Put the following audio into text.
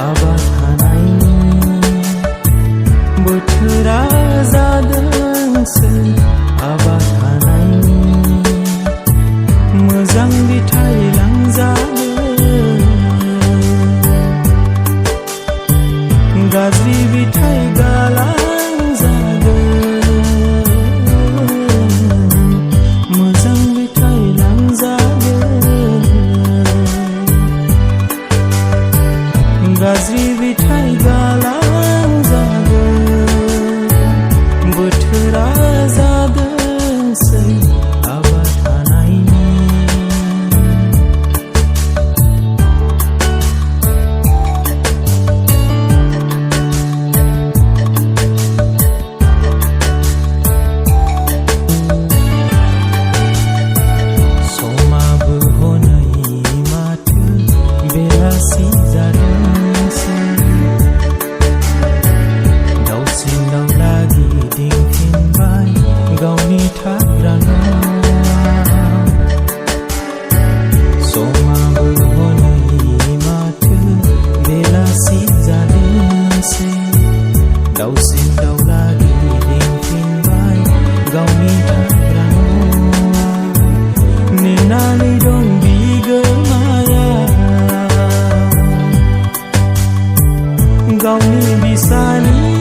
आबाद हानायनि बोथोरा जादोंसै आबाद हानायनि मोजां बिथाइ लांजागोन गाज्रि बिथाइ गालांजागोन मोजां बिथाइ लांजागोन गाज्रि बिथाइ गालांजागोन बोथोरा जादोंसै आबाद हानायनि समाबो हनै माथो बेलासि जादोंसै दाउसिन दाउला गिदिंफिनबाय गावनि थाग्रा न'आव समाबो हनै माथो बेलासि जादोंसै दाउसिन दाउला गिदिंफिनबाय गावनि थाग्रा न'आव नेनानै दं बिगोमाया गावनि बिसानि